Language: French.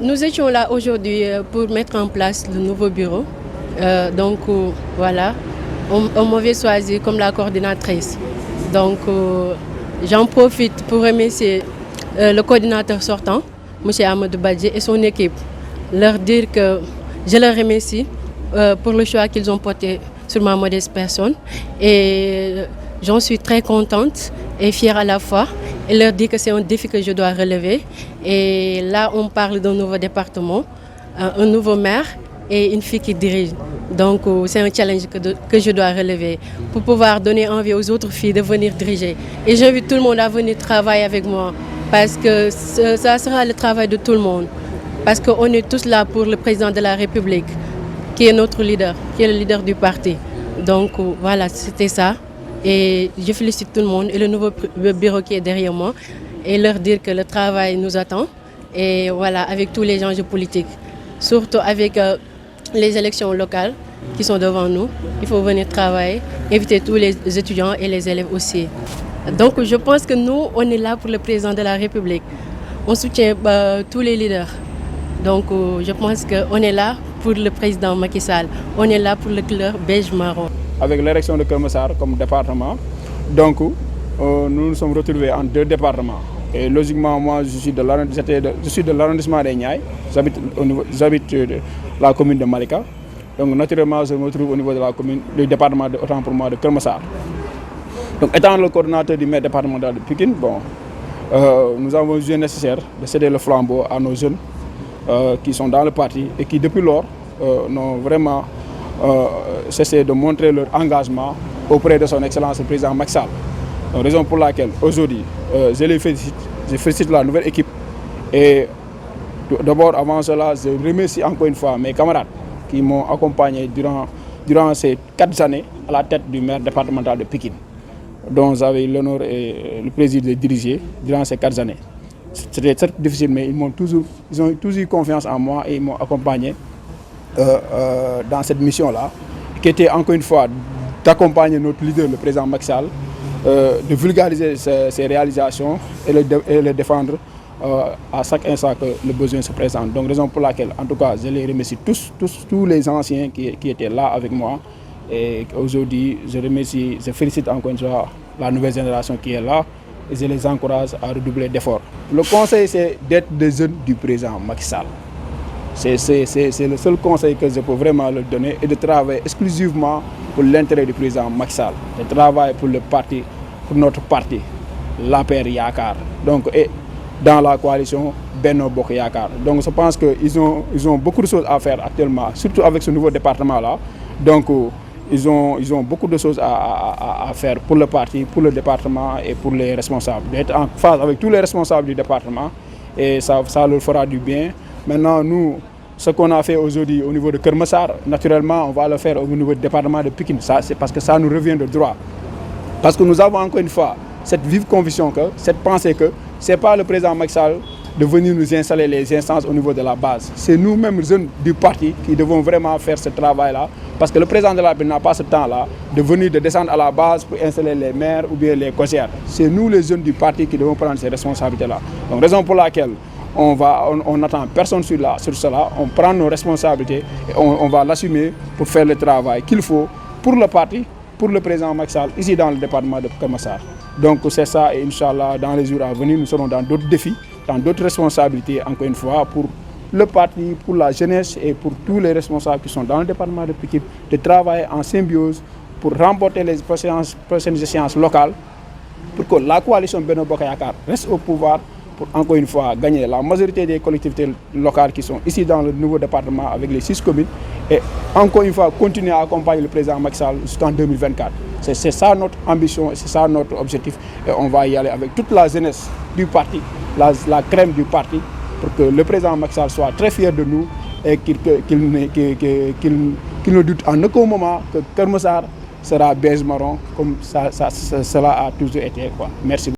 Nous étions là aujourd'hui pour mettre en place le nouveau bureau. Voilà, on m'avait choisi comme la coordinatrice. J'en profite pour remercier le coordinateur sortant, M. Amadou Badji, et son équipe. Leur dire que je les remercie pour le choix qu'ils ont porté sur ma modeste personne. Et j'en suis très contente et fière à la fois. Et leur dire que c'est un défi que je dois relever. Et là, on parle d'un nouveau département, un nouveau maire et une fille qui dirige. C'est un challenge que je dois relever pour pouvoir donner envie aux autres filles de venir diriger. Et j'invite tout le monde à venir travailler avec moi parce que ça sera le travail de tout le monde. Parce qu'on est tous là pour le président de la République, qui est notre leader, qui est le leader du parti. Voilà, c'était ça. Et je félicite tout le monde et le nouveau bureau qui est derrière moi et leur dire que le travail nous attend. Et voilà, avec tous les enjeux politiques, surtout avec les élections locales qui sont devant nous, il faut venir travailler, inviter tous les étudiants et les élèves aussi. Donc je pense que nous, on est là pour le président de la République. On soutient tous les leaders. Je pense qu'on est là pour le président Macky Sall. On est là pour le couleur beige-marron. Avec l'érection de Keur Massar comme département, nous nous sommes retrouvés en 2 départements. Et logiquement, moi, je suis de l'arrondissement des Niayes. J'habite la commune de Malika. Donc naturellement, je me retrouve au niveau de la commune, du département autant pour moi de Keur Massar. Donc étant le coordinateur du maire départemental de Pikine, nous avons jugé nécessaire de céder le flambeau à nos jeunes qui sont dans le parti et qui depuis lors n'ont vraiment cessé de montrer leur engagement auprès de son Excellence le président Macky Sall. Raison pour laquelle aujourd'hui je félicite la nouvelle équipe et d'abord avant cela je remercie encore une fois mes camarades qui m'ont accompagné durant ces 4 années à la tête du maire départemental de Pikine, dont j'avais l'honneur et le plaisir de diriger durant ces 4 années. C'était très difficile, mais ils ont toujours eu confiance en moi et ils m'ont accompagné dans cette mission-là, qui était encore une fois d'accompagner notre leader, le président Macky Sall, de vulgariser ses réalisations et les défendre à chaque instant que le besoin se présente. Donc raison pour laquelle, en tout cas, je les remercie tous les anciens qui étaient là avec moi. Et aujourd'hui, je félicite encore une fois la nouvelle génération qui est là et je les encourage à redoubler d'efforts. Le conseil, c'est d'être des jeunes du président Macky Sall. C'est le seul conseil que je peux vraiment leur donner et de travailler exclusivement pour l'intérêt du président Macky Sall. De travailler pour le parti, pour notre parti, l'APR Yakar. Et dans la coalition Benno Bokk Yakaar. Donc je pense qu'ils ont beaucoup de choses à faire actuellement, surtout avec ce nouveau département-là. Ils ont beaucoup de choses à faire pour le parti, pour le département et pour les responsables. D'être en phase avec tous les responsables du département et ça leur fera du bien. Maintenant, nous, ce qu'on a fait aujourd'hui au niveau de Keur Massar, naturellement, on va le faire au niveau du département de Pikine. C'est parce que ça nous revient de droit. Parce que nous avons encore une fois cette vive conviction, cette pensée que ce n'est pas le président Macky Sall de venir nous installer les instances au niveau de la base. C'est nous-mêmes, jeunes du parti, qui devons vraiment faire ce travail-là. Parce que le président de la République n'a pas ce temps-là de descendre à la base pour installer les maires ou bien les conseillers. C'est nous, les jeunes du parti, qui devons prendre ces responsabilités-là. Donc, raison pour laquelle on n'attend personne sur cela, on prend nos responsabilités et on va l'assumer pour faire le travail qu'il faut pour le parti, pour le président Macky Sall, ici dans le département de Keur Massar. Donc c'est ça et Inch'Allah, dans les jours à venir, nous serons dans d'autres défis, dans d'autres responsabilités, encore une fois, pour le parti, pour la jeunesse et pour tous les responsables qui sont dans le département de Pikine, de travailler en symbiose pour remporter les prochaines échéances locales, pour que la coalition Benno Bokk Yakaar reste au pouvoir, pour encore une fois gagner la majorité des collectivités locales qui sont ici dans le nouveau département avec les 6 communes et encore une fois continuer à accompagner le président Macky Sall jusqu'en 2024. C'est ça notre ambition et c'est ça notre objectif et on va y aller avec toute la jeunesse du parti, la crème du parti pour que le président Macky Sall soit très fier de nous et qu'il ne doute en aucun moment que Keur Massar sera beige marron comme cela a toujours été. Merci.